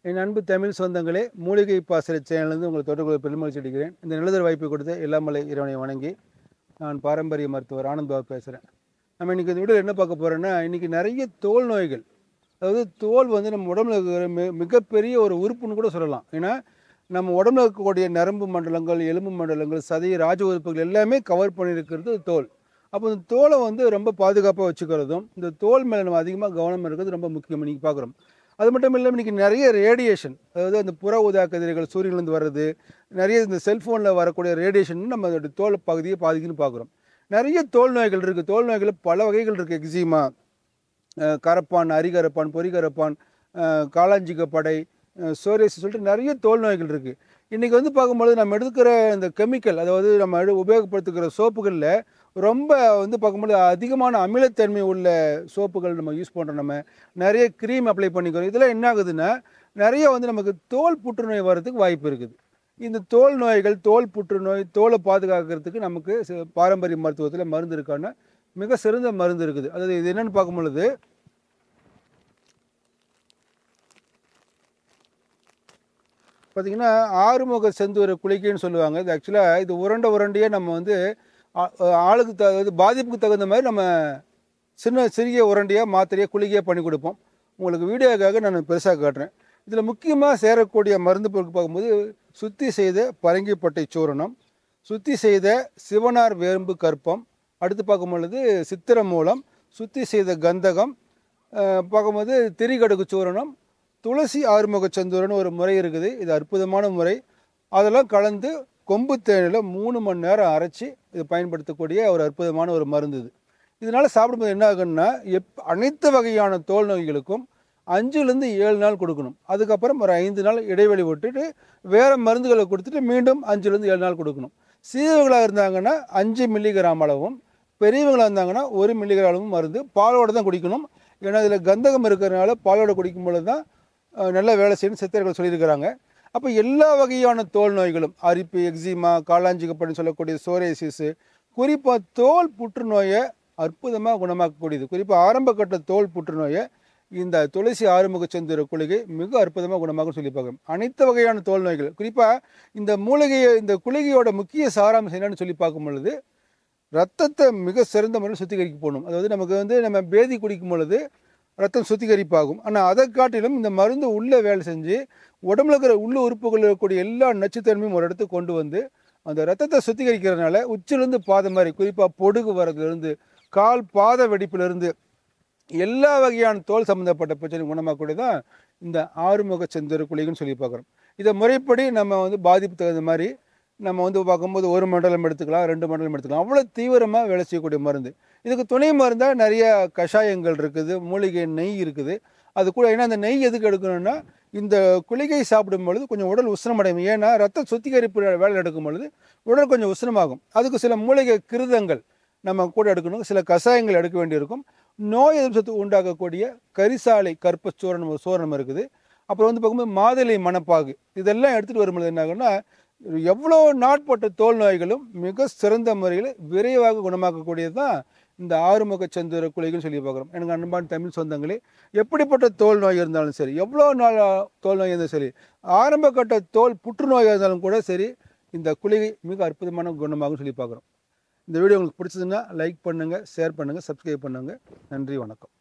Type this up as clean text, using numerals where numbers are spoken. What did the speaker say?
என் அன்பு தமிழ் சொந்தங்களே, மூலிகை பாசறை சேனலிருந்து உங்களை தொடர்பு பெருமகிழ்ச்சி அடைகிறேன். இந்த நல்லதொரு வாய்ப்பை கொடுத்த எல்லாமலை இறைவனை வணங்கி, நான் பாரம்பரிய மருத்துவர் ஆனந்த் பாபு பேசுகிறேன். நம்ம இன்றைக்கி இந்த வீடியோ என்ன பார்க்க போகிறோன்னா, இன்றைக்கி நிறைய தோல் நோய்கள், அதாவது தோல் வந்து நம்ம உடம்புல இருக்கிற மிகப்பெரிய ஒரு உறுப்புன்னு கூட சொல்லலாம். ஏன்னா நம்ம உடம்புல இருக்கக்கூடிய நரம்பு மண்டலங்கள், எலும்பு மண்டலங்கள், சதை, ராஜ உறுப்புகள் எல்லாமே கவர் பண்ணியிருக்கிறது தோல். அப்போ இந்த தோலை வந்து ரொம்ப பாதுகாப்பாக வச்சுக்கிறதும், இந்த தோல் மேலே நம்ம அதிகமாக கவனம் இருக்கிறது ரொம்ப முக்கியம். இன்றைக்கி பார்க்குறோம். அது மட்டும் இல்லாமல் இன்றைக்கி நிறைய ரேடியேஷன், அதாவது அந்த புற ஊதா கதிர்கள் சூரியன்லேருந்து வர்றது, நிறைய இந்த செல்ஃபோனில் வரக்கூடிய ரேடியேஷன் நம்ம அதோடைய தோல் பகுதியை பாதிக்குன்னு பார்க்குறோம். நிறைய தோல் நோய்கள் இருக்குது. தோல் நோய்கள் பல வகைகள் இருக்குது. எக்ஸிமா, கரப்பான், அரிகரப்பான், பொறிகரப்பான், காளாஞ்சிகப்படை, சோரியாசிஸ் சொல்லிட்டு நிறைய தோல் நோய்கள் இருக்குது. இன்றைக்கி வந்து பார்க்கும்பொழுது நம்ம எடுக்கிற இந்த கெமிக்கல், அதாவது நம்ம உபயோகப்படுத்துகிற சோப்புகளில் ரொம்ப வந்து பார்க்கும்போது அதிகமான அமிலத்தன்மை உள்ள சோப்புகள் நம்ம யூஸ் பண்ணுறோம். நம்ம நிறைய க்ரீம் அப்ளை பண்ணிக்கிறோம். இதெல்லாம் என்ன ஆகுதுன்னா, நிறைய வந்து நமக்கு தோல் புற்றுநோய் வர்றதுக்கு வாய்ப்பு இருக்குது. இந்த தோல் நோய்கள், தோல் புற்றுநோய், தோலை பாதுகாக்கிறதுக்கு நமக்கு பாரம்பரிய மருத்துவத்தில் மருந்து இருக்கான மிக சிறந்த மருந்து இருக்குது. அதாவது இது என்னென்னு பார்க்கும்பொழுது, பார்த்திங்கன்னா ஆறுமுக செந்தூர குளிக்கைன்னு சொல்லுவாங்க. இது ஆக்சுவலாக இது உருண்டையே நம்ம வந்து ஆளுக்கு பாதிப்புக்கு தகுந்த மாதிரி நம்ம சிறிய உருண்டையாக மாத்திரையாக குளிக்கையாக பண்ணி கொடுப்போம். உங்களுக்கு வீடியோக்காக நான் பெருசாக காட்டுறேன். இதில் முக்கியமாக சேரக்கூடிய மருந்து பொருட்கள் பார்க்கும்போது, சுத்தி செய்த பரங்கிப்பட்டை சூரணம், சுத்தி செய்த சிவனார் வேம்பு கற்பம், அடுத்து பார்க்கும்பொழுது சித்திரமூலம், சுத்தி செய்த கந்தகம், பார்க்கும்போது திரிகடுகு சூரணம், துளசி ஆறுமுக சந்தூரன்னு ஒரு முறை இருக்குது. இது அற்புதமான முறை. அதெல்லாம் கலந்து கொம்பு தேனில் 3 மணி நேரம் அரைச்சி இது பயன்படுத்தக்கூடிய ஒரு அற்புதமான ஒரு மருந்து இது. இதனால் சாப்பிடும்போது என்ன ஆகுன்னா, அனைத்து வகையான தோல் நோய்களுக்கும் 5லேருந்து 7 நாள் கொடுக்கணும். அதுக்கப்புறம் ஒரு 5 நாள் இடைவெளி விட்டுட்டு வேறு மருந்துகளை கொடுத்துட்டு மீண்டும் 5லேருந்து 7 நாள் கொடுக்கணும். சிறியவங்களாக இருந்தாங்கன்னா 5 மில்லிகிராம் அளவும், பெரியவங்களாக இருந்தாங்கன்னா 1 மில்லிகிராம் அளவும் மருந்து பாலோடு தான் குடிக்கணும். ஏன்னா இதில் கந்தகம் இருக்கிறதுனால பாலோடு குடிக்கும்பொழுது தான் நல்லா வேலை செய்யணும் சித்தர்கள் சொல்லியிருக்கிறாங்க. அப்போ எல்லா வகையான தோல் நோய்களும், அரிப்பு, எக்ஸிமா, காளாஞ்சிகப்படின்னு சொல்லக்கூடிய சோரியாசிஸு, குறிப்பாக தோல் புற்றுநோயை அற்புதமாக குணமாக்கக்கூடியது. குறிப்பாக ஆரம்ப கட்ட தோல் புற்றுநோயை இந்த துளசி ஆறுமுக செந்தூர குளிகை மிக அற்புதமாக குணமாகும் சொல்லி பார்க்கணும். அனைத்து வகையான தோல் நோய்கள், குறிப்பாக இந்த குளிகையோட முக்கிய சாராம்சம் என்னன்னு சொல்லி பார்க்கும் பொழுது, ரத்தத்தை மிக சிறந்த முறையில் சுத்திகரிக்க போகணும். அதாவது நமக்கு வந்து நம்ம பேதி குடிக்கும் பொழுது ரத்தம் சுத்திகரிப்பாகும். ஆனால் அதை காட்டிலும் இந்த மருந்து உள்ளே வேலை செஞ்சு உடம்புல இருக்கிற உள்ள உறுப்புகளில் இருக்கக்கூடிய எல்லா நச்சுத்தன்மையும் ஒரு இடத்துக்கு கொண்டு வந்து அந்த ரத்தத்தை சுத்திகரிக்கிறதுனால உச்சிலேருந்து பாதம் மாதிரி, குறிப்பாக பொடுகு வரதுலேருந்து கால் பாத வெடிப்பிலிருந்து எல்லா வகையான தோல் சம்மந்தப்பட்ட பிரச்சனை குணமாகக்கூடிய தான் இந்த ஆறுமுக செந்தூர குளிகைன்னு சொல்லி பார்க்குறோம். இதை முறைப்படி நம்ம வந்து பாதிப்பு தகுந்த மாதிரி நம்ம வந்து பார்க்கும்போது 1 மண்டலம் எடுத்துக்கலாம், 2 மண்டலம் எடுத்துக்கலாம். அவ்வளோ தீவிரமாக வேலை செய்யக்கூடிய மருந்து. இதுக்கு துணை மருந்தாக நிறைய கஷாயங்கள் இருக்குது, மூலிகை நெய் இருக்குது. அது கூட ஏன்னா அந்த நெய் எதுக்கு எடுக்கணும்னா, இந்த குளிகை சாப்பிடும் பொழுது கொஞ்சம் உடல் உஷ்ணமடையும். ஏன்னா ரத்த சுத்திகரிப்பு வேலை எடுக்கும் பொழுது உடல் கொஞ்சம் உஷ்ணமாகும். அதுக்கு சில மூலிகை கிருதங்கள் நம்ம கூட எடுக்கணும், சில கஷாயங்கள் எடுக்க வேண்டியிருக்கும். நோய் எதிர்ப்பு சத்து உண்டாக்கக்கூடிய கரிசாலை கற்ப சூரணம் இருக்குது. அப்புறம் வந்து பார்க்கும்போது மாதுளை மணப்பாகு, இதெல்லாம் எடுத்துகிட்டு வரும்பொழுது என்ன ஆகுன்னா, எவ்வளோ நாட்பட்ட தோல் நோய்களும் மிக சிறந்த முறையில் விரைவாக குணமாக்கக்கூடியது தான் இந்த ஆறுமுக செந்தூர குளிகைன்னு சொல்லி பார்க்குறோம். எனக்கு அன்பான தமிழ் சொந்தங்களே, எப்படிப்பட்ட தோல் நோய் இருந்தாலும் சரி, எவ்வளோ நாள் தோல் நோய் இருந்தாலும் சரி, ஆரம்ப கட்ட தோல் புற்றுநோயாக இருந்தாலும் கூட சரி, இந்த குளிகை மிக அற்புதமான குணமாகும் சொல்லி பார்க்குறோம். இந்த வீடியோ உங்களுக்கு பிடிச்சதுன்னா லைக் பண்ணுங்கள், ஷேர் பண்ணுங்கள், சப்ஸ்கிரைப் பண்ணுங்கள். நன்றி, வணக்கம்.